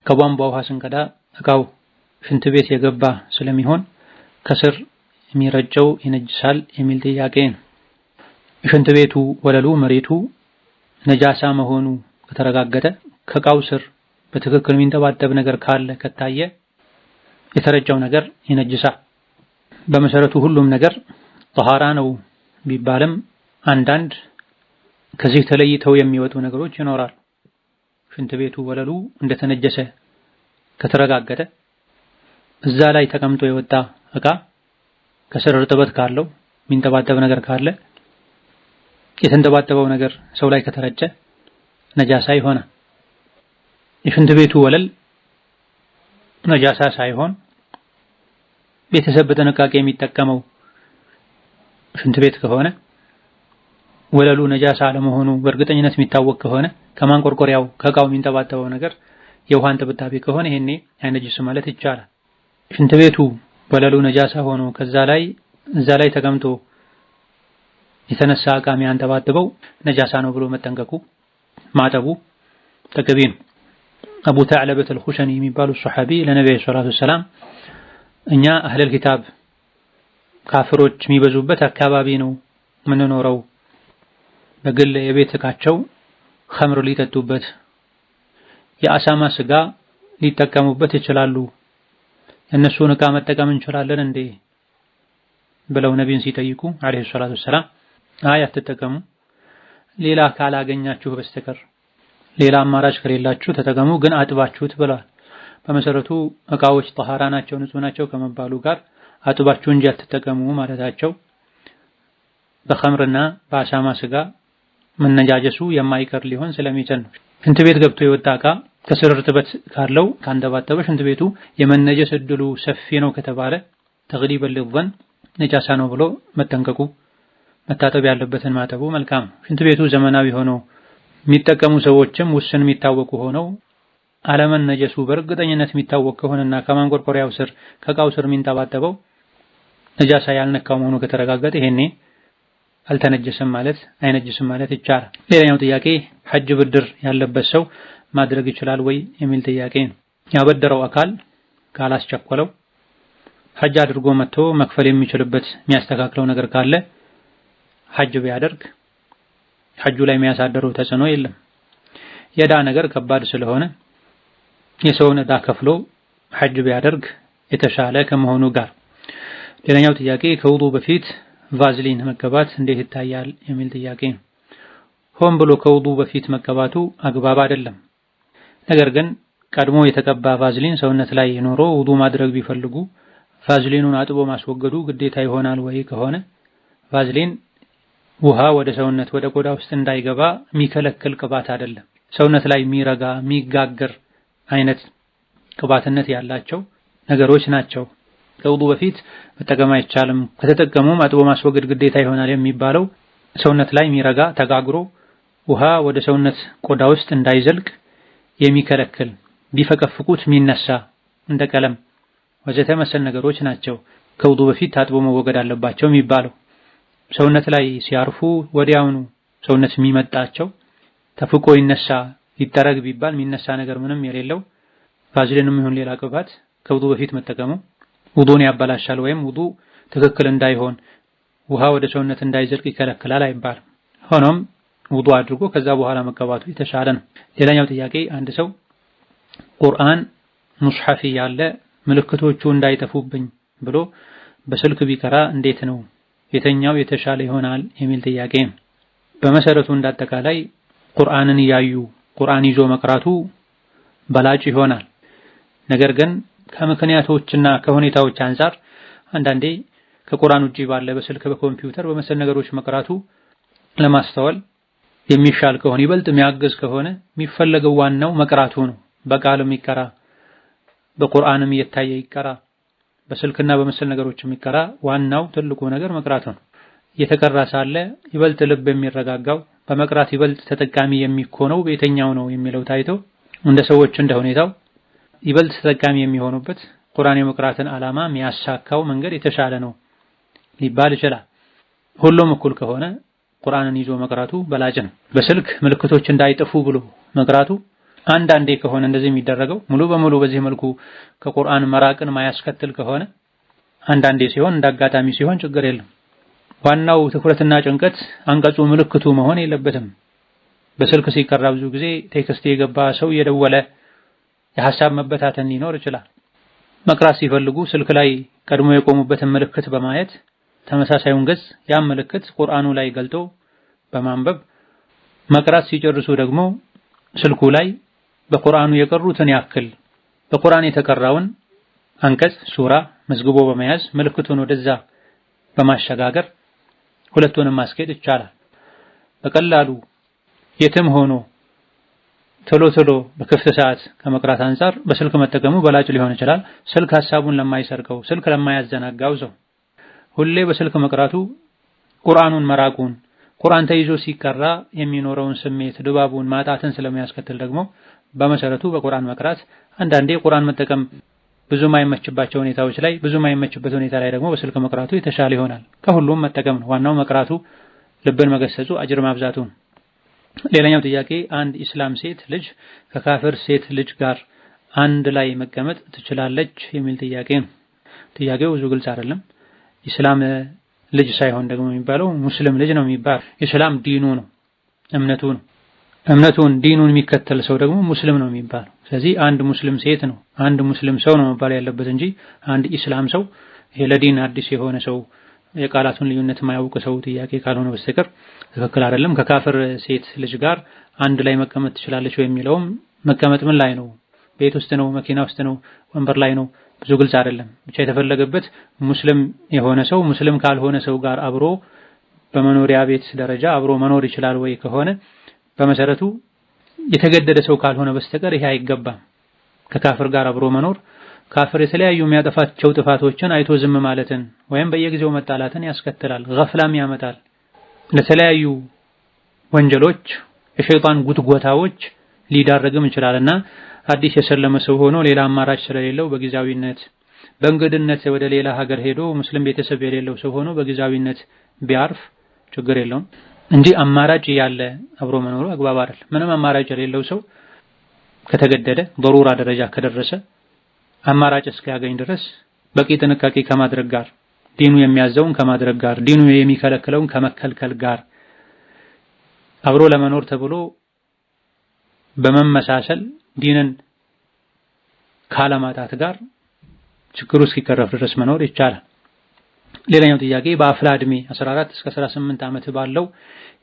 ከቧንቧ ውሃ ስንቀዳ እቃው ሽንት ቤት የገባ ስለሚሆን ከስር የሚረጨው ይነጅሳል የሚል ጥያቄ ነው። ሽንት ቤቱ ወለሉ መሬቱ ነጃሳ መሆኑ ከተረጋገጠ ከእቃው ስር በትክክል የሚንጠባጠብ ነገር ካለ ከታየ የተረጨው ነገር ይነጅሳል። በመሰረቱ ሁሉም ነገር ጠሃራ ነው ቢባልም አንዳንድ ከዚህ ተለይተው የሚወጡ ነገሮች ይኖራሉ። ሽንት ቤቱ ወለሉ እንደተነጀሰ ከተረጋገጠ እዛ ላይ ተቀምጦ የወጣ እቃ ከስር እርጥበት ካለው የሚንጠባጠብ ነገር ካለ የተንጠባጠበው ነገር ሰው ላይ ከተረጨ ነጃሳ ይሆናል። የሽንት ቤቱ ወለል ነጃሳ ሳይሆን ቤተሰብ በጥንቃቄ የሚጠቀመው ሽንት ቤት ከሆነ ወለሉ ነጃሳ አለመሆኑ በእርግጠኝነት የሚታወቅ ከሆነ ከማንቆርቆሪያው ከእቃው የሚንጠባጠበው ነገር የውሃን ጥብጣቤ ከሆነ ይሄኔ አይነጅስም ማለት ይቻላል። ሽንት ቤቱ ወለሉ ነጃሳ ሆኖ እዛ ላይ ተቀምጦ የተነሳ እቃ የሚያንጠባጥበው ነጃሳ ነው ብሎ መጠንቀቁ ማጠቡ ተገቢ ነው። አቡ ተዕለበት አልኹሸኒ የሚባሉ ሱሐቢ ለነብዩ ሰለላሁ ዐለይሂ ወሰለም እኛ አህለል ኪታብ ካፍሮች የሚበዙበት አካባቢ ነው የምንኖረው፣ በግል የቤት እቃቸው ኸምር ሊጠጡበት የአሳማ ስጋ ሊጠቀሙበት ይችላሉ፣ እነሱን እቃ መጠቀም እንችላለን እንዴ ብለው ነቢይን ሲጠይቁ አለይሂ ሰላቱ ወሰላም አይ አትጠቀሙ፣ ሌላ ካላገኛችሁ በስተቀር ሌላ አማራጭ ከሌላችሁ ተጠቀሙ፣ ግን አጥባችሁት ብለዋል። በመሰረቱ እቃዎች ጠሃራ ናቸው ንጹህ ናቸው ከመባሉ ጋር አጥባችሁ እንጂ አትጠቀሙ ማለታቸው በኸምርና በአሳማ ስጋ መነጃጀሱ የማይቀር ሊሆን ስለሚችል ነው። ሽንት ቤት ገብቶ የወጣ እቃ ከስር እርጥበት ካለው ካንጠባጠበ ሽንት ቤቱ የመነጀስ እድሉ ሰፊ ነው ከተባለ ተግሊበን ሊዘን ነጃሳ ነው ብሎ መጠንቀቁ መታጠብ ያለበትን ማጠቡ መልካም። ሽንት ቤቱ ዘመናዊ ሆኖ የሚጠቀሙ ሰዎችም ውስን የሚታወቁ ሆነው አለመነጀሱ በእርግጠኝነት የሚታወቅ ከሆነና ከማንቆርቆሪያው ስር ከእቃው ስር የሚንጠባጠበው ነጃሳ ያልነካው መሆኑ ከተረጋገጠ ይሄኔ አልተነጀሰም ማለት አይነጅስም ማለት ይቻላል። ሌላኛው ጥያቄ ሐጅ ብድር ያለበት ሰው ማድረግ ይችላል ወይ የሚል ጥያቄ ነው። ያበደረው አካል ካላስቸኮለው ሐጅ አድርጎ መጥቶ መክፈል የሚችልበት የሚያስተካክለው ነገር ካለ ሐጅ ቢያደርግ ሐጁ ላይ የሚያሳደረው ተጽዕኖ የለም። የዕዳ ነገር ከባድ ስለሆነ የሰውን ዕዳ ከፍሎ ሐጅ ቢያደርግ የተሻለ ከመሆኑ ጋር። ሌላኛው ጥያቄ ከውዱ በፊት ቫዝሊን መቀባት እንዴት ይታያል የሚል ጥያቄ ነው። ሆን ብሎ ከውዱ በፊት መቀባቱ አግባብ አይደለም። ነገር ግን ቀድሞ የተቀባ ቫዝሊን ሰውነት ላይ ኖሮ ውዱ ማድረግ ቢፈልጉ ቫዝሊኑን አጥቦ ማስወገዱ ግዴታ ይሆናል ወይ ከሆነ ቫዝሊን ውሃ ወደ ሰውነት ወደ ቆዳ ውስጥ እንዳይገባ የሚከለክል ቅባት አይደለም። ሰውነት ላይ የሚረጋ የሚጋገር አይነት ቅባትነት ያላቸው ነገሮች ናቸው። ከውዱ በፊት መጠቀም አይቻልም፣ ከተጠቀሙም አጥቦ ማስወገድ ግዴታ ይሆናል የሚባለው ሰውነት ላይ የሚረጋ ተጋግሮ ውሃ ወደ ሰውነት ቆዳ ውስጥ እንዳይዘልቅ የሚከለክል ቢፈቀፍቁት የሚነሳ እንደ ቀለም ወዘተ መሰል ነገሮች ናቸው ከውዱ በፊት ታጥቦ መወገድ አለባቸው የሚባለው። ሰውነት ላይ ሲያርፉ ወዲያውኑ ሰውነት የሚመጣቸው ተፍቆ ይነሳ ይጠረግ ቢባል የሚነሳ ነገር ምንም የሌለው ቫዝሊንም ይሁን ሌላ ቅባት ከውዱ በፊት መጠቀሙ ውዱን ያበላሻል ወይም ውዱ ትክክል እንዳይሆን ውሃ ወደ ሰውነት እንዳይዘልቅ ይከለክላል አይባልም። ሆኖም ውዱ አድርጎ ከዛ በኋላ መቀባቱ የተሻለ ነው። ሌላኛው ጥያቄ አንድ ሰው ቁርአን ሙስሐፍ ያለ ምልክቶቹ እንዳይጠፉብኝ ብሎ በስልክ ቢቀራ እንዴት ነው የተኛው የተሻለ ይሆናል የሚል ጥያቄ። በመሰረቱ እንዳጠቃላይ ቁርአንን ያዩ ቁርአን ይዞ መቅራቱ በላጭ ይሆናል። ነገር ግን ከምክንያቶችና ከሁኔታዎች አንፃር አንዳንዴ ከቁርአን ውጪ ባለ በስልክ በኮምፒውተር በመሰል ነገሮች መቅራቱ ለማስተዋል የሚሻል ከሆነ ይበልጥ የሚያግዝ ከሆነ የሚፈለገው ዋናው መቅራቱ ነው። በቃልም ይቀራ በቁርአንም እየታየ ይቀራ በስልክና በመሰል ነገሮች የሚቀራ ዋናው ትልቁ ነገር መቅራቱ ነው። እየተቀራ ሳለ ይበልጥ ልብ የሚረጋጋው በመቅራት ይበልጥ ተጠቃሚ የሚሆነው በየትኛው ነው የሚለው ታይቶ እንደ ሰዎች እንደ ሁኔታው ይበልጥ ተጠቃሚ የሚሆኑበት ቁርአን የመቅራትን ዓላማ የሚያሳካው መንገድ የተሻለ ነው ሊባል ይችላል። ሁሉም እኩል ከሆነ ቁርአንን ይዞ መቅራቱ በላጭ ነው። በስልክ ምልክቶች እንዳይጠፉ ብሎ መቅራቱ አንዳንዴ ከሆነ እንደዚህ የሚደረገው ሙሉ በሙሉ በዚህ መልኩ ከቁርአን መራቅን ማያስከትል ከሆነ አንዳንዴ ሲሆን እንዳጋጣሚ ሲሆን ችግር የለም። ዋናው ትኩረትና ጭንቀት አንቀጹ ምልክቱ መሆን የለበትም። በስልክ ሲቀራ ብዙ ጊዜ ቴክስት የገባ ሰው እየደወለ የሐሳብ መበታተን ሊኖር ይችላል። መቅራት ሲፈልጉ ስልክ ላይ ቀድሞ የቆሙበትን ምልክት በማየት ተመሳሳዩን ገጽ ያን ምልክት ቁርአኑ ላይ ገልጦ በማንበብ መቅራት ሲጨርሱ ደግሞ ስልኩ ላይ በቁርአኑ የቀሩትን ያክል በቁርአን የተቀራውን አንቀጽ ሱራ መዝግቦ በመያዝ ምልክቱን ወደዛ በማሸጋገር ሁለቱንም ማስኬድ ይቻላል። በቀላሉ የትም ሆኖ ቶሎ በክፍት ሰዓት ከመቅራት አንፃር በስልክ መጠቀሙ በላጭ ሊሆን ይችላል። ስልክ ሐሳቡን ለማይሰርቀው ስልክ ለማያዘናጋው ሰው ሁሌ በስልክ መቅራቱ ቁርአኑን መራቁን ቁርአን ተይዞ ሲቀራ የሚኖረውን ስሜት ድባቡን ማጣትን ስለሚያስከትል ደግሞ በመሰረቱ በቁርአን መቅራት አንዳንዴ ቁርአን መጠቀም ብዙ ማይመችባቸው ሁኔታዎች ላይ ብዙ ማይመችበት ሁኔታ ላይ ደግሞ በስልክ መቅራቱ የተሻለ ይሆናል። ከሁሉም መጠቀም ነው ዋናው መቅራቱ፣ ልብን መገሰጹ፣ አጅር ማብዛቱ። ሌላኛው ጥያቄ አንድ ኢስላም ሴት ልጅ ከካፍር ሴት ልጅ ጋር አንድ ላይ መቀመጥ ትችላለች የሚል ጥያቄ ነው። ጥያቄው ብዙ ግልጽ አይደለም። ኢስላም ልጅ ሳይሆን ደግሞ የሚባለው ሙስሊም ልጅ ነው የሚባለው። ኢስላም ዲኑ ነው፣ እምነቱ ነው። እምነቱን ዲኑን የሚከተል ሰው ደግሞ ሙስሊም ነው የሚባለው። ስለዚህ አንድ ሙስሊም ሴት ነው አንድ ሙስሊም ሰው ነው መባል ያለበት እንጂ አንድ ኢስላም ሰው ይሄ ለዲን አዲስ የሆነ ሰው የቃላቱን ልዩነት የማያውቅ ሰው ጥያቄ ካልሆነ በስተቀር ትክክል አይደለም። ከካፍር ሴት ልጅ ጋር አንድ ላይ መቀመጥ ትችላለች ወይ የሚለውም መቀመጥ ምን ላይ ነው? ቤት ውስጥ ነው? መኪና ውስጥ ነው? ወንበር ላይ ነው? ብዙ ግልጽ አይደለም። ብቻ የተፈለገበት ሙስሊም የሆነ ሰው ሙስሊም ካልሆነ ሰው ጋር አብሮ በመኖሪያ ቤት ደረጃ አብሮ መኖር ይችላል ወይ ከሆነ በመሰረቱ የተገደደ ሰው ካልሆነ በስተቀር ይሄ አይገባም። ከካፍር ጋር አብሮ መኖር ካፍር የተለያዩ የሚያጠፋቸው ጥፋቶችን አይቶ ዝም ማለትን ወይም በየጊዜው መጣላትን ያስከትላል፣ ገፍላም ያመጣል። ለተለያዩ ወንጀሎች የሸይጣን ጉትጎታዎች ሊዳረግም ይችላልና አዲስ የሰለመ ሰው ሆኖ ሌላ አማራጭ ስለሌለው በጊዜያዊነት በእንግድነት ወደ ሌላ ሀገር ሄዶ ሙስሊም ቤተሰብ የሌለው ሰው ሆኖ በጊዜያዊነት ቢያርፍ ችግር የለውም እንጂ አማራጭ ያለ አብሮ መኖሩ አግባብ አይደል። ምንም አማራጭ የሌለው ሰው ከተገደደ በሩራ ደረጃ ከደረሰ አማራጭ እስኪያገኝ ድረስ በቂ ጥንቃቄ ከማድረግ ጋር ዲኑ የሚያዘውን ከማድረግ ጋር ዲኑ የሚከለክለውን ከመከልከል ጋር አብሮ ለመኖር ተብሎ በመመሳሰል ዲንን ካለማጣት ጋር ችግሩ እስኪቀረፍ ድረስ መኖር ይቻላል። ሌላኛው ጥያቄ በአፍላ እድሜ 14 እስከ 18 ዓመት ባለው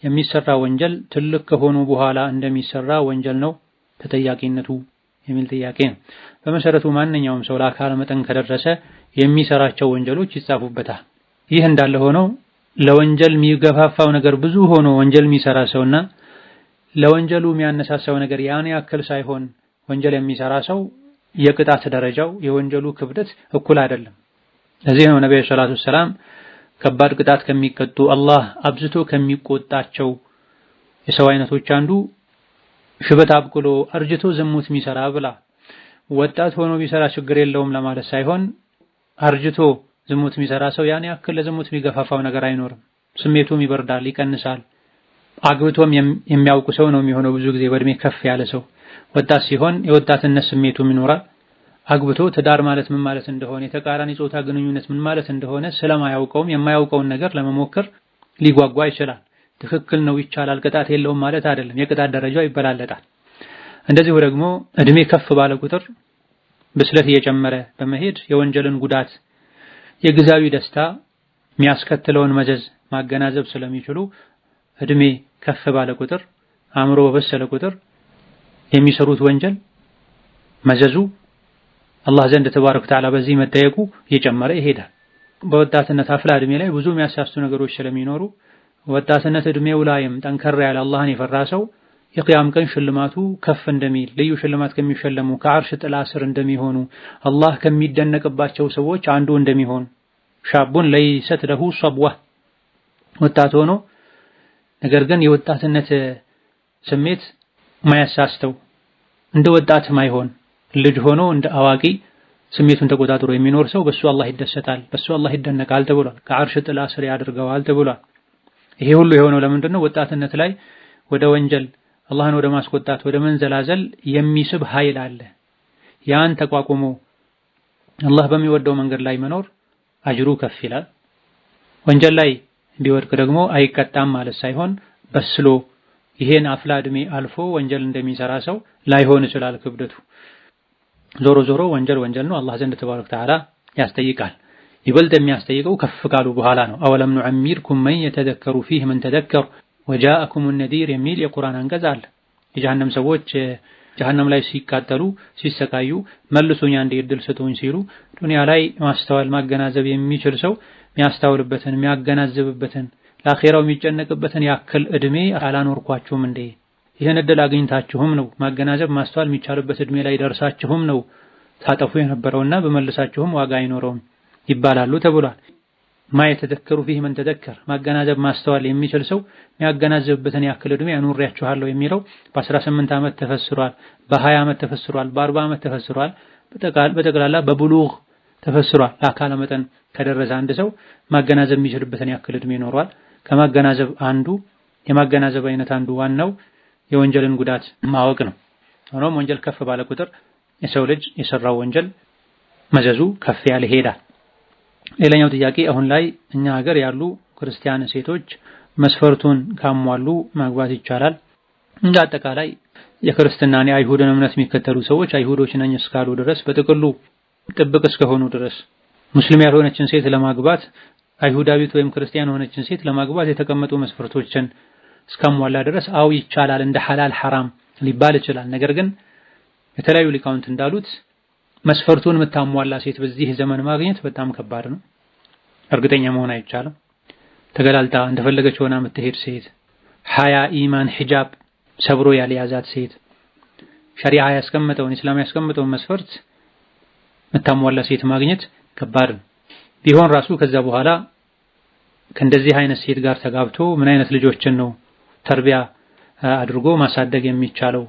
የሚሰራ ወንጀል ትልቅ ከሆኑ በኋላ እንደሚሰራ ወንጀል ነው ተጠያቂነቱ የሚል ጥያቄ ነው። በመሰረቱ ማንኛውም ሰው ለአካለ መጠን ከደረሰ የሚሰራቸው ወንጀሎች ይጻፉበታል። ይህ እንዳለ ሆኖ ለወንጀል የሚገፋፋው ነገር ብዙ ሆኖ ወንጀል የሚሰራ ሰውና ለወንጀሉ የሚያነሳሳው ነገር ያን ያክል ሳይሆን ወንጀል የሚሰራ ሰው የቅጣት ደረጃው የወንጀሉ ክብደት እኩል አይደለም። ለዚህ ነው ነብዩ ሰለላሁ ዐለይሂ ወሰለም ከባድ ቅጣት ከሚቀጡ አላህ አብዝቶ ከሚቆጣቸው የሰው አይነቶች አንዱ ሽበት አብቅሎ አርጅቶ ዝሙት የሚሰራ ብላ። ወጣት ሆኖ ቢሰራ ችግር የለውም ለማለት ሳይሆን አርጅቶ ዝሙት የሚሰራ ሰው ያን ያክል ለዝሙት የሚገፋፋው ነገር አይኖርም። ስሜቱም ይበርዳል፣ ይቀንሳል። አግብቶም የሚያውቁ ሰው ነው የሚሆነው ብዙ ጊዜ በእድሜ ከፍ ያለ ሰው። ወጣት ሲሆን የወጣትነት ስሜቱም ይኖራል። አግብቶ ትዳር ማለት ምን ማለት እንደሆነ የተቃራኒ ጾታ ግንኙነት ምን ማለት እንደሆነ ስለማያውቀውም የማያውቀውን ነገር ለመሞከር ሊጓጓ ይችላል። ትክክል ነው ይቻላል ቅጣት የለውም ማለት አይደለም። የቅጣት ደረጃው ይበላለጣል። እንደዚሁ ደግሞ እድሜ ከፍ ባለ ቁጥር ብስለት እየጨመረ በመሄድ የወንጀልን ጉዳት የጊዜያዊ ደስታ የሚያስከትለውን መዘዝ ማገናዘብ ስለሚችሉ እድሜ ከፍ ባለ ቁጥር አእምሮ በበሰለ ቁጥር የሚሰሩት ወንጀል መዘዙ አላህ ዘንድ ተባረከ ወተዓላ በዚህ መጠየቁ እየጨመረ ይሄዳል። በወጣትነት አፍላ እድሜ ላይ ብዙ የሚያሳስቱ ነገሮች ስለሚኖሩ ወጣትነት እድሜው ላይም ጠንከር ያለ አላህን የፈራ ሰው የቂያም ቀን ሽልማቱ ከፍ እንደሚል ልዩ ሽልማት ከሚሸለሙ ከአርሽ ጥላ ስር እንደሚሆኑ አላህ ከሚደነቅባቸው ሰዎች አንዱ እንደሚሆን ሻቡን ለይሰት ለሁ ሷብዋ ወጣት ሆኖ ነገር ግን የወጣትነት ስሜት ማያሳስተው እንደ ወጣት ማይሆን ልጅ ሆኖ እንደ አዋቂ ስሜቱን ተቆጣጥሮ የሚኖር ሰው በሱ አላህ ይደሰታል፣ በሱ አላህ ይደነቃል ተብሏል። ከአርሽ ጥላ ስር ያድርገዋል ተብሏል። ይሄ ሁሉ የሆነው ለምንድነው? ወጣትነት ላይ ወደ ወንጀል አላህን ወደ ማስቆጣት ወደ መንዘላዘል የሚስብ ኃይል አለ። ያን ተቋቁሞ አላህ በሚወደው መንገድ ላይ መኖር አጅሩ ከፍ ይላል። ወንጀል ላይ ቢወድቅ ደግሞ አይቀጣም ማለት ሳይሆን በስሎ ይሄን አፍላ እድሜ አልፎ ወንጀል እንደሚሰራ ሰው ላይሆን ይችላል ክብደቱ። ዞሮ ዞሮ ወንጀል ነው፣ አላህ ዘንድ ተባረከ ወተዓላ ያስጠይቃል። ይበልጥ የሚያስጠይቀው ከፍ ካሉ በኋላ ነው። አወለም ኑዐሚርኩም መን የተዘከሩ ፊህ መን ተዘከር ወጃአኩም ነዲር የሚል የቁርአን አንቀጽ አለ። የጀሃነም ሰዎች ጀሃነም ላይ ሲቃጠሉ ሲሰቃዩ መልሱኝ አንዴ እድል ስጡኝ ሲሉ ዱንያ ላይ ማስተዋል ማገናዘብ የሚችል ሰው የሚያስተውልበትን የሚያገናዝብበትን ለአኺራው የሚጨነቅበትን ያክል እድሜ አላኖርኳችሁም እንዴ? ይህን እድል አግኝታችሁም ነው ማገናዘብ ማስተዋል የሚቻልበት እድሜ ላይ ደርሳችሁም ነው ታጠፉ የነበረውና በመልሳችሁም ዋጋ አይኖረውም ይባላሉ ተብሏል። ማ የተዘከሩ ፊህ መን ተዘከር ማገናዘብ ማስተዋል የሚችል ሰው የሚያገናዝብበትን ያክል እድሜ አኖሬያችኋለሁ የሚለው በ18 ዓመት ተፈስሯል፣ በ20 ዓመት ተፈስሯል፣ በ40 ዓመት ተፈስሯል፣ በጠቅላላ በብሉግ ተፈስሯል። ለአካለ መጠን ከደረሰ አንድ ሰው ማገናዘብ የሚችልበትን ያክል እድሜ ይኖረዋል። ከማገናዘብ አንዱ የማገናዘብ አይነት አንዱ ዋናው የወንጀልን ጉዳት ማወቅ ነው። ሆኖም ወንጀል ከፍ ባለ ቁጥር የሰው ልጅ የሰራው ወንጀል መዘዙ ከፍ ያለ ይሄዳል። ሌላኛው ጥያቄ አሁን ላይ እኛ ሀገር ያሉ ክርስቲያን ሴቶች መስፈርቱን ካሟሉ ማግባት ይቻላል? እንደ አጠቃላይ የክርስትናን የአይሁድን እምነት የሚከተሉ ሰዎች አይሁዶች ነኝ እስካሉ ድረስ በጥቅሉ ጥብቅ እስከሆኑ ድረስ ሙስሊም ያልሆነችን ሴት ለማግባት አይሁዳዊት ወይም ክርስቲያን የሆነችን ሴት ለማግባት የተቀመጡ መስፈርቶችን እስከሟላ ድረስ አው ይቻላል፣ እንደ ሐላል ሐራም ሊባል ይችላል። ነገር ግን የተለያዩ ሊቃውንት እንዳሉት መስፈርቱን የምታሟላ ሴት በዚህ ዘመን ማግኘት በጣም ከባድ ነው። እርግጠኛ መሆን አይቻልም። ተገላልጣ እንደፈለገች ሆና የምትሄድ ሴት፣ ሐያ፣ ኢማን፣ ሒጃብ ሰብሮ ያልያዛት ሴት፣ ሸሪዓ ያስቀመጠውን ኢስላም ያስቀመጠውን መስፈርት የምታሟላ ሴት ማግኘት ከባድ ነው። ቢሆን ራሱ ከዛ በኋላ ከእንደዚህ አይነት ሴት ጋር ተጋብቶ ምን አይነት ልጆችን ነው ተርቢያ አድርጎ ማሳደግ የሚቻለው?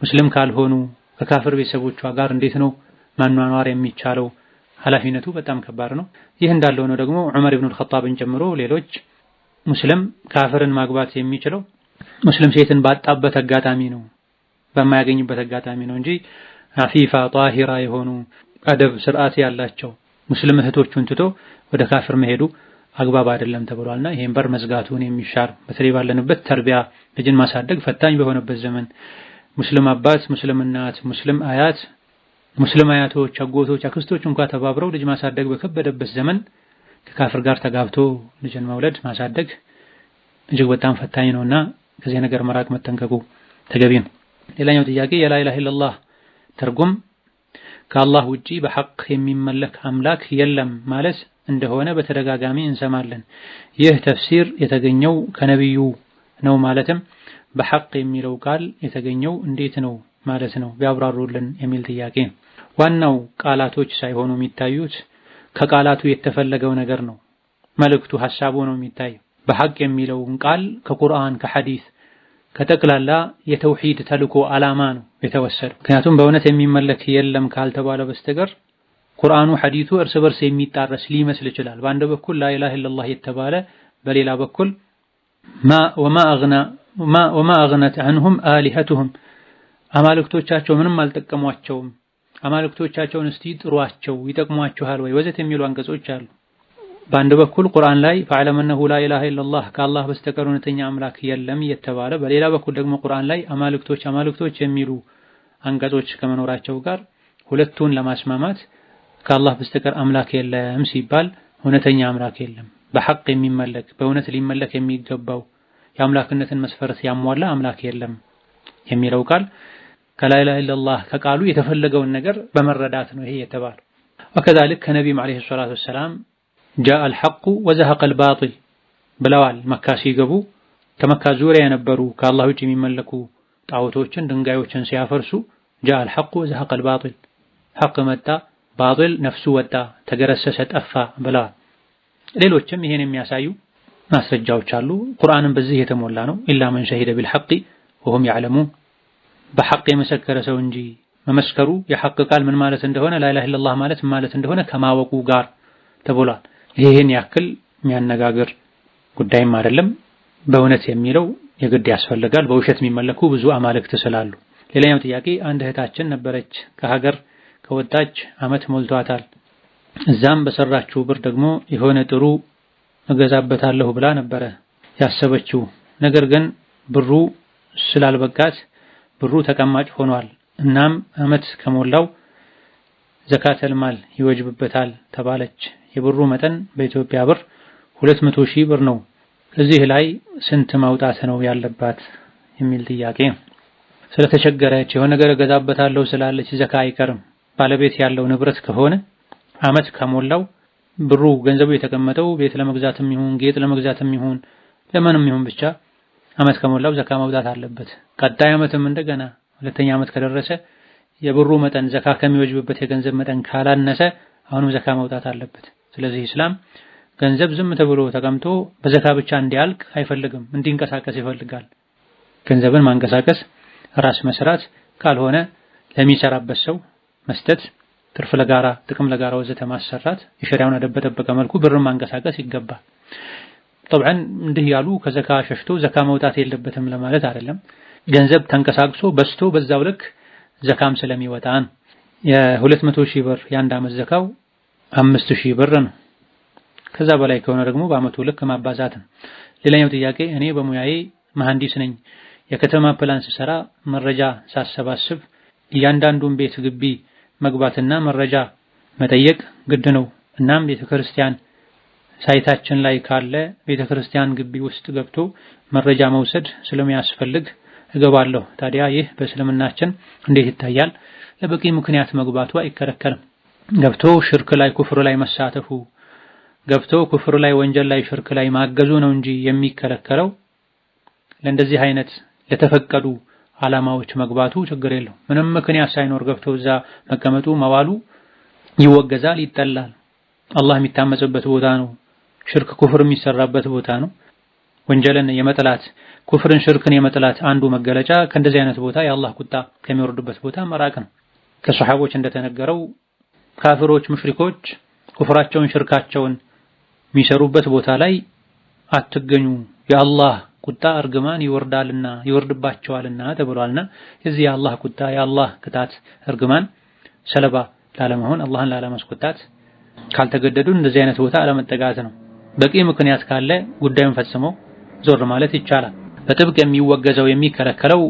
ሙስሊም ካልሆኑ ከካፍር ቤተሰቦቿ ጋር እንዴት ነው ማኗኗር የሚቻለው? ኃላፊነቱ በጣም ከባድ ነው። ይህ እንዳለው ነው ደግሞ ዑመር ኢብኑ አልኸጣብን ጨምሮ ሌሎች ሙስሊም ካፍርን ማግባት የሚችለው ሙስሊም ሴትን ባጣበት አጋጣሚ ነው፣ በማያገኝበት አጋጣሚ ነው እንጂ አፊፋ ጣሂራ የሆኑ አደብ ስርዓት ያላቸው ሙስሊም እህቶቹን ትቶ ወደ ካፍር መሄዱ አግባብ አይደለም ተብሏልና ይሄን በር መዝጋቱን የሚሻር በተለይ ባለንበት ተርቢያ ልጅን ማሳደግ ፈታኝ በሆነበት ዘመን ሙስሊም አባት፣ ሙስሊም እናት፣ ሙስሊም አያት፣ ሙስሊም አያቶች፣ አጎቶች፣ አክስቶች እንኳን ተባብረው ልጅ ማሳደግ በከበደበት ዘመን ከካፍር ጋር ተጋብቶ ልጅን መውለድ ማሳደግ እጅግ በጣም ፈታኝ ነውና ከዚህ ነገር መራቅ መጠንቀቁ ተገቢ ነው። ሌላኛው ጥያቄ የላ ኢላሀ ኢላላህ ትርጉም ከአላህ ውጪ በሐቅ የሚመለክ አምላክ የለም ማለት እንደሆነ በተደጋጋሚ እንሰማለን። ይህ ተፍሲር የተገኘው ከነብዩ ነው ማለትም በሐቅ የሚለው ቃል የተገኘው እንዴት ነው ማለት ነው ቢያብራሩልን የሚል ጥያቄ ነው። ዋናው ቃላቶች ሳይሆኑ የሚታዩት ከቃላቱ የተፈለገው ነገር ነው። መልእክቱ ሐሳቡ ነው የሚታየው። በሐቅ የሚለውን ቃል ከቁርአን ከሐዲስ ከጠቅላላ የተውሂድ ተልኮ ዓላማ ነው የተወሰደው። ምክንያቱም በእውነት የሚመለክ የለም ካልተባለ በስተቀር ቁርአኑ ሐዲሱ እርስ በርስ የሚጣረስ ሊመስል ይችላል። በአንድ በኩል ላ ኢላሀ ኢለላህ የተባለ በሌላ በኩል ወማ አግነት ዐንሁም አሊሀቱሁም አማልክቶቻቸው ምንም አልጠቀሟቸውም፣ አማልክቶቻቸውን እስቲ ጥሯቸው ይጠቅሟችኋል ወይ ወዘት የሚሉ አንቀጾች አሉ። በአንድ በኩል ቁርአን ላይ ፈዕለም አነሁ ላ ኢላሀ ኢለላህ ከአላህ በስተቀር እውነተኛ አምላክ የለም የተባለ፣ በሌላ በኩል ደግሞ ቁርአን ላይ አማልክቶች የሚሉ አንቀጾች ከመኖራቸው ጋር ሁለቱን ለማስማማት ከአላህ በስተቀር አምላክ የለም ሲባል እውነተኛ አምላክ የለም፣ በሐቅ የሚመለክ በእውነት ሊመለክ የሚገባው የአምላክነትን መስፈርት ያሟላ አምላክ የለም የሚለው ቃል ከላ ኢላሀ ኢለላህ ከቃሉ የተፈለገውን ነገር በመረዳት ነው ይሄ የተባለው። ወከዛልክ ከነቢዩም ዓለይሂ ሰላቱ ወሰላም ጃአል ሐቁ ወዘሀቀል ባጢል ብለዋል። መካ ሲገቡ ከመካ ዙሪያ የነበሩ ከአላህ ውጭ የሚመለኩ ጣዖቶችን ድንጋዮችን ሲያፈርሱ ጃአል ሐቁ ወዘሀቀል ባጢል ሐቅ መጣ ባጢል ነፍሱ ወጣ ተገረሰሰ ጠፋ ብለዋል። ሌሎችም ይሄን የሚያሳዩ ማስረጃዎች አሉ። ቁርአንም በዚህ የተሞላ ነው። ኢላ መን ሸሂደ ቢልሐቂ ወሁም ያዕለሙን በሐቅ የመሰከረ ሰው እንጂ መመስከሩ የሐቅ ቃል ምን ማለት እንደሆነ ላ ኢላሀ ኢለላህ ማለት ምን ማለት እንደሆነ ከማወቁ ጋር ተብሏል። ይሄን ያክል የሚያነጋግር ጉዳይም አይደለም። በእውነት የሚለው የግድ ያስፈልጋል። በውሸት የሚመለኩ ብዙ አማልክት ስላሉ። ሌላኛው ጥያቄ አንድ እህታችን ነበረች ከሀገር ከወጣች ዓመት ሞልቷታል። እዛም በሰራችው ብር ደግሞ የሆነ ጥሩ እገዛበታለሁ ብላ ነበረ ያሰበችው። ነገር ግን ብሩ ስላልበቃት ብሩ ተቀማጭ ሆኗል። እናም ዓመት ከሞላው ዘካተል ማል ይወጅብበታል ተባለች። የብሩ መጠን በኢትዮጵያ ብር 200,000 ብር ነው። እዚህ ላይ ስንት ማውጣት ነው ያለባት የሚል ጥያቄ። ስለተቸገረች የሆነ ነገር እገዛበታለሁ ስላለች ዘካ አይቀርም። ባለቤት ያለው ንብረት ከሆነ ዓመት ከሞላው ብሩ ገንዘቡ የተቀመጠው ቤት ለመግዛትም ይሁን ጌጥ ለመግዛትም ይሁን ለማንም ይሁን ብቻ ዓመት ከሞላው ዘካ ማውጣት አለበት። ቀጣይ ዓመትም እንደገና ሁለተኛ ዓመት ከደረሰ የብሩ መጠን ዘካ ከሚወጅብበት የገንዘብ መጠን ካላነሰ አሁንም ዘካ ማውጣት አለበት። ስለዚህ እስላም ገንዘብ ዝም ተብሎ ተቀምጦ በዘካ ብቻ እንዲያልቅ አይፈልግም፣ እንዲንቀሳቀስ ይፈልጋል። ገንዘብን ማንቀሳቀስ ራስ መስራት ካልሆነ ለሚሰራበት ሰው መስጠት፣ ትርፍ ለጋራ ጥቅም ለጋራ ወዘተ ማሰራት የሸሪዓውን አደብ በጠበቀ መልኩ ብርን ማንቀሳቀስ ይገባል። طبعا እንዲህ ያሉ ከዘካ ሸሽቶ ዘካ መውጣት የለበትም ለማለት አይደለም። ገንዘብ ተንቀሳቅሶ በስቶ በዛው ልክ ዘካም ስለሚወጣን የ200,000 ብር የአንድ ዓመት ዘካው 5,000 ብር ነው። ከዛ በላይ ከሆነ ደግሞ በአመቱ ልክ ማባዛት ነው። ሌላኛው ጥያቄ እኔ በሙያዬ መሐንዲስ ነኝ። የከተማ ፕላን ስሰራ መረጃ ሳሰባስብ እያንዳንዱን ቤት ግቢ መግባትና መረጃ መጠየቅ ግድ ነው። እናም ቤተክርስቲያን ሳይታችን ላይ ካለ ቤተክርስቲያን ግቢ ውስጥ ገብቶ መረጃ መውሰድ ስለሚያስፈልግ እገባለሁ። ታዲያ ይህ በእስልምናችን እንዴት ይታያል? ለበቂ ምክንያት መግባቱ አይከለከልም። ገብቶ ሽርክ ላይ ኩፍር ላይ መሳተፉ ገብቶ ኩፍር ላይ ወንጀል ላይ ሽርክ ላይ ማገዙ ነው እንጂ የሚከለከለው ለእንደዚህ አይነት ለተፈቀዱ ዓላማዎች መግባቱ ችግር የለው። ምንም ምክንያት ሳይኖር ገብቶ እዛ መቀመጡ መዋሉ ይወገዛል፣ ይጠላል። አላህ የሚታመጽበት ቦታ ነው። ሽርክ ኩፍር የሚሰራበት ቦታ ነው። ወንጀልን የመጥላት ኩፍርን ሽርክን የመጥላት አንዱ መገለጫ ከእንደዚህ አይነት ቦታ የአላህ ቁጣ ከሚወርድበት ቦታ መራቅ ነው። ከሰሃቦች እንደተነገረው ካፊሮች ሙሽሪኮች ኩፍራቸውን ሽርካቸውን የሚሰሩበት ቦታ ላይ አትገኙ፣ የአላህ ቁጣ እርግማን ይወርዳልና ይወርድባቸዋልና ተብሏልና የዚህ የአላህ ቁጣ የአላህ ቅጣት እርግማን ሰለባ ላለመሆን አላህን ላለማስቆጣት ካልተገደዱ እንደዚህ አይነት ቦታ አለመጠጋት ነው። በቂ ምክንያት ካለ ጉዳዩን ፈጽሞ ዞር ማለት ይቻላል። በጥብቅ የሚወገዘው የሚከለከለው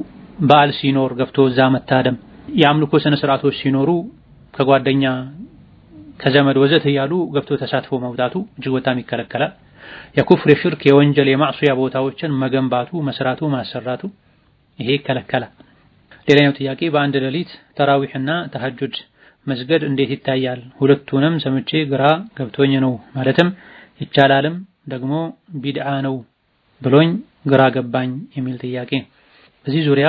በዓል ሲኖር ገብቶ እዛ መታደም፣ የአምልኮ ስነ ስርዓቶች ሲኖሩ ከጓደኛ ከዘመድ ወዘተ ያሉ ገብቶ ተሳትፎ መውጣቱ እጅግ በጣም ይከለከላል። የኩፍር የሽርክ የወንጀል የማዕሲያ ቦታዎችን መገንባቱ መስራቱ ማሰራቱ ይሄ ይከለከላል። ሌላኛው ጥያቄ በአንድ ሌሊት ተራዊህና ተሐጁድ መስገድ እንዴት ይታያል? ሁለቱንም ሰምቼ ግራ ገብቶኝ ነው። ማለትም ይቻላልም ደግሞ ቢድዓ ነው ብሎኝ ግራ ገባኝ የሚል ጥያቄ። በዚህ ዙሪያ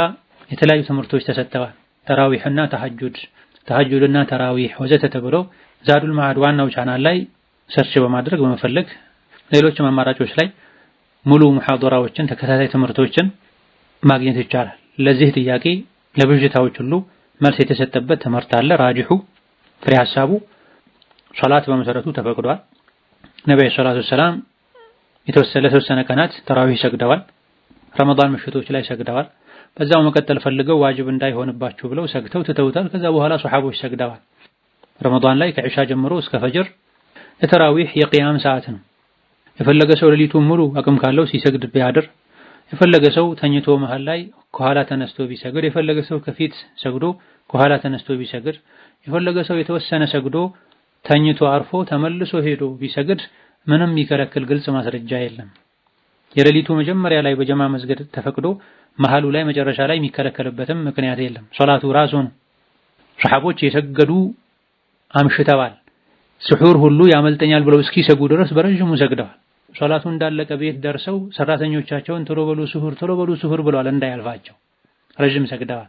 የተለያዩ ትምህርቶች ተሰጥተዋል። ተራዊህና ተሐጁድ ተሐጁድና ተራዊህ ወዘተ ተብሎ ዛዱል መዓድ ዋናው ቻናል ላይ ሰርች በማድረግ በመፈለግ ሌሎችም አማራጮች ላይ ሙሉ ሙሐደራዎችን ተከታታይ ትምህርቶችን ማግኘት ይቻላል። ለዚህ ጥያቄ ለብዥታዎች ሁሉ መልስ የተሰጠበት ትምህርት አለ። ራጂሑ ፍሬ ሐሳቡ ሶላት በመሰረቱ ተፈቅዷል። ነብዩ ሰለላሁ ዐለይሂ ወሰለም የተወሰነ ቀናት ተራዊህ ሰግደዋል። ረመዳን ምሽቶች ላይ ሰግደዋል። በዛው መቀጠል ፈልገው ዋጅብ እንዳይሆንባቸው ብለው ሰግተው ትተውታል። ከዛ በኋላ ሱሐቦች ሰግደዋል። ረመዳን ላይ ከኢሻ ጀምሮ እስከ ፈጅር የተራዊህ የቂያም ሰዓት ነው። የፈለገ ሰው ሌሊቱን ሙሉ አቅም ካለው ሲሰግድ ቢያድር፣ የፈለገ ሰው ተኝቶ መሃል ላይ ከኋላ ተነስቶ ቢሰግድ፣ የፈለገ ሰው ከፊት ሰግዶ ከኋላ ተነስቶ ቢሰግድ፣ የፈለገ ሰው የተወሰነ ሰግዶ ተኝቶ አርፎ ተመልሶ ሄዶ ቢሰግድ ምንም የሚከለክል ግልጽ ማስረጃ የለም። የሌሊቱ መጀመሪያ ላይ በጀማ መስገድ ተፈቅዶ መሃሉ ላይ መጨረሻ ላይ የሚከለከልበትም ምክንያት የለም። ሶላቱ ራሱን ሱሐቦች የሰገዱ አምሽተዋል። ስሑር ሁሉ ያመልጠኛል ብለው እስኪሰጉ ድረስ በረጅሙ ሰግደዋል። ሶላቱ እንዳለቀ ቤት ደርሰው ሰራተኞቻቸውን ቶሎ በሉ ስሑር ብለዋል እንዳያልፋቸው ረጅም ሰግደዋል።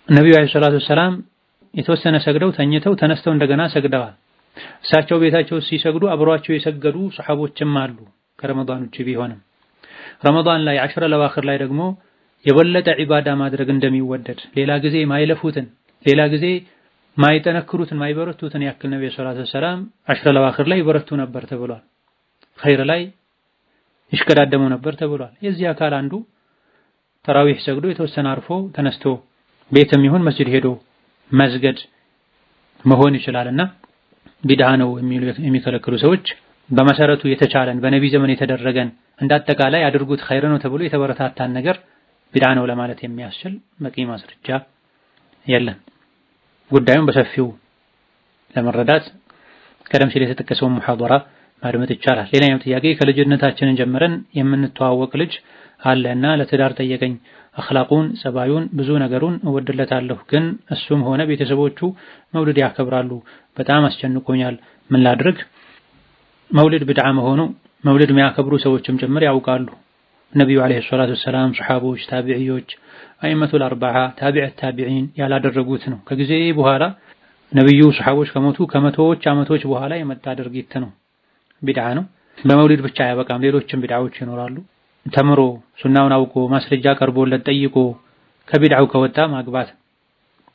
ነብዩ አለይሂ ሰላቱ ሰላም የተወሰነ ሰግደው ተኝተው ተነስተው እንደገና ሰግደዋል። እሳቸው ቤታቸው ሲሰግዱ አብሯቸው የሰገዱ ሱሐቦችም አሉ ከረመዳን ውጪ ቢሆንም። ረመዳን ላይ 10 ለዋኺር ላይ ደግሞ የበለጠ ዒባዳ ማድረግ እንደሚወደድ ሌላ ጊዜ ማይለፉትን ሌላ ጊዜ ማይጠነክሩትን ማይበረቱትን ያክል ነብዩ ሰለላሁ ዐለይሂ ወሰለም 10 ለዋኺር ላይ ይበረቱ ነበር ተብሏል። ኸይር ላይ ይሽቀዳደሙ ነበር ተብሏል። የዚህ አካል አንዱ ተራዊህ ሰግዶ የተወሰነ አርፎ ተነስቶ ቤትም ይሁን መስጂድ ሄዶ መስገድ መሆን ይችላልና ቢድዓ ነው የሚከለክሉ ሰዎች በመሰረቱ የተቻለን በነብይ ዘመን የተደረገን እንዳጠቃላይ አድርጉት ኸይር ነው ተብሎ የተበረታታን ነገር ቢድዓ ነው ለማለት የሚያስችል በቂ ማስረጃ የለም። ጉዳዩን በሰፊው ለመረዳት ቀደም ሲል የተጠቀሰውን ሙሐደራ ማድመጥ ይቻላል። ሌላኛው ጥያቄ ከልጅነታችን ጀምረን የምንተዋወቅ ልጅ አለና ለትዳር ጠየቀኝ። አኽላቁን ጸባዩን ብዙ ነገሩን እወድለታለሁ፣ ግን እሱም ሆነ ቤተሰቦቹ መውሊድ ያከብራሉ። በጣም አስጨንቆኛል። ምን ላድርግ? መውሊድ ቢድዓ መሆኑ መውሊድ የሚያከብሩ ሰዎችም ጭምር ያውቃሉ። ነብዩ አለይሂ ሰላቱ ወሰላም፣ ሱሐቦች፣ ታቢዒዎች፣ አይመቱል አርባዓ ታቢዕ ታቢዒን ያላደረጉት ነው። ከጊዜ በኋላ ነብዩ ሱሐቦች ከሞቱ ከመቶዎች ዓመቶች በኋላ የመጣ ድርጊት ነው። ቢድዓ ነው። በመውሊድ ብቻ አያበቃም፣ ሌሎችም ቢድዓዎች ይኖራሉ። ተምሮ ሱናውን አውቆ ማስረጃ ቀርቦለት ጠይቆ ከቢድዓው ከወጣ ማግባት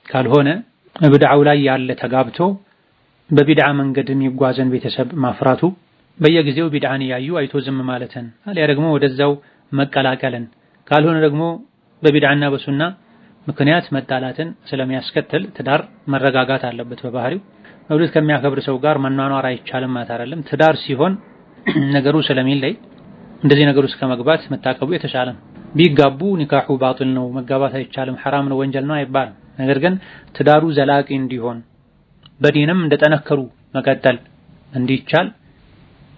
ካልሆነ ቢድዓው ላይ ያለ ተጋብቶ በቢድዓ መንገድ የሚጓዘን ቤተሰብ ማፍራቱ በየጊዜው ቢድዓን ያዩ አይቶ ዝም ማለትን አልያ ደግሞ ወደዛው መቀላቀልን ካልሆነ ደግሞ በቢድዓና በሱና ምክንያት መጣላትን ስለሚያስከትል ትዳር መረጋጋት አለበት። በባህሪው መውሊድ ከሚያከብር ሰው ጋር መኗኗር አይቻልም ማለት አይደለም። ትዳር ሲሆን ነገሩ ስለሚለይ እንደዚህ ነገር ውስጥ ከመግባት መታቀቡ የተሻለ ነው። ቢጋቡ ኒካሑ ባጢል ነው፣ መጋባት አይቻልም፣ ሐራም ነው፣ ወንጀል ነው አይባልም። ነገር ግን ትዳሩ ዘላቂ እንዲሆን በዲንም እንደጠነከሩ መቀጠል እንዲቻል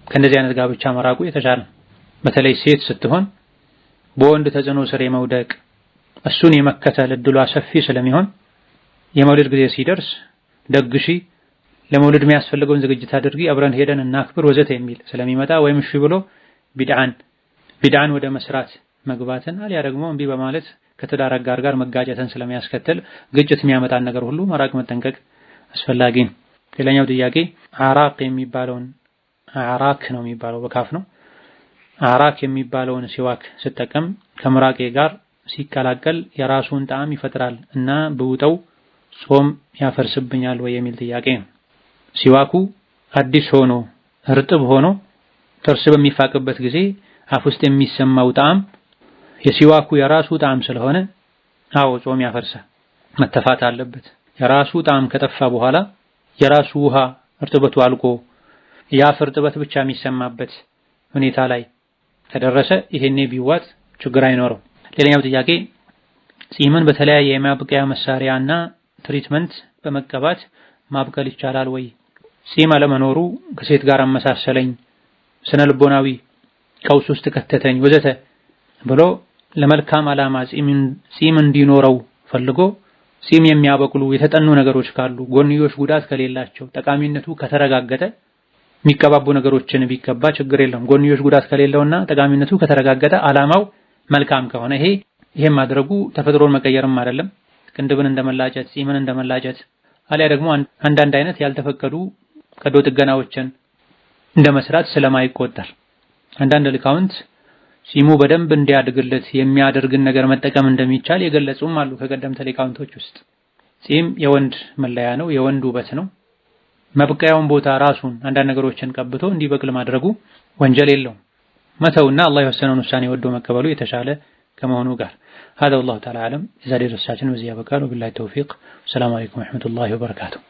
ከእንደዚህ አይነት ጋብቻ መራቁ የተሻለ ነው። በተለይ ሴት ስትሆን በወንድ ተጽዕኖ ስር የመውደቅ እሱን የመከተል እድሏ ሰፊ ስለሚሆን የመውሊድ ጊዜ ሲደርስ ደግሺ፣ ለመውሊድ የሚያስፈልገውን ዝግጅት አድርጊ፣ አብረን ሄደን እናክብር ወዘተ የሚል ስለሚመጣ ወይም እሺ ብሎ ቢድዓን ወደ መስራት መግባትን አልያ ደግሞ እምቢ በማለት ከትዳር አጋር ጋር መጋጨትን ስለሚያስከትል ግጭት የሚያመጣን ነገር ሁሉ መራቅ መጠንቀቅ አስፈላጊ ነው። ሌላኛው ጥያቄ አራቅ የሚባለውን አራክ ነው የሚባለው በካፍ ነው። አራክ የሚባለውን ሲዋክ ስጠቀም ከምራቄ ጋር ሲቀላቀል የራሱን ጣዕም ይፈጥራል እና ብውጠው ጾም ያፈርስብኛል ወይ የሚል ጥያቄ ነው። ሲዋኩ አዲስ ሆኖ እርጥብ ሆኖ ጥርስ በሚፋቅበት ጊዜ አፍ ውስጥ የሚሰማው ጣዕም የሲዋኩ የራሱ ጣዕም ስለሆነ አዎ ጾም ያፈርሳል፣ መተፋት አለበት። የራሱ ጣዕም ከጠፋ በኋላ የራሱ ውሃ እርጥበቱ አልቆ የአፍ እርጥበት ብቻ የሚሰማበት ሁኔታ ላይ ከደረሰ ይሄኔ ቢዋጥ ችግር አይኖረው። ሌላኛው ጥያቄ ጺምን በተለያየ የማብቂያ መሳሪያና ትሪትመንት በመቀባት ማብቀል ይቻላል ወይ? ጺም አለመኖሩ ከሴት ጋር አመሳሰለኝ፣ ስነ ልቦናዊ ቀውስ ውስጥ ከተተኝ ወዘተ ብሎ ለመልካም ዓላማ ጺም እንዲኖረው ፈልጎ ጺም የሚያበቅሉ የተጠኑ ነገሮች ካሉ ጎንዮሽ ጉዳት ከሌላቸው ጠቃሚነቱ ከተረጋገጠ የሚቀባቡ ነገሮችን ቢቀባ ችግር የለም። ጎንዮሽ ጉዳት ከሌለውና ጠቃሚነቱ ከተረጋገጠ ዓላማው መልካም ከሆነ ይሄን ማድረጉ ተፈጥሮን መቀየርም አይደለም። ቅንድብን እንደመላጨት ጺምን እንደመላጨት አልያ ደግሞ አንዳንድ አይነት ያልተፈቀዱ ቀዶ ጥገናዎችን እንደመስራት ስለማይቆጠር አንዳንድ ሊቃውንት ጺሙ በደንብ እንዲያድግለት የሚያደርግን ነገር መጠቀም እንደሚቻል የገለጹም አሉ። ከቀደምት ሊቃውንቶች ውስጥ ጺም የወንድ መለያ ነው፣ የወንድ ውበት ነው። መብቀያውን ቦታ ራሱን አንዳንድ ነገሮችን ቀብቶ እንዲበቅል ማድረጉ ወንጀል የለውም። መተውና አላህ የወሰነውን ውሳኔ ወዶ መቀበሉ የተሻለ ከመሆኑ ጋር هذا والله تعالى أعلم። የዛሬ ርዕሳችን በዚህ ያበቃል። ወቢላሂ ተውፊቅ። ሰላም አለይኩም ወራህመቱላሂ ወበረካቱሁ።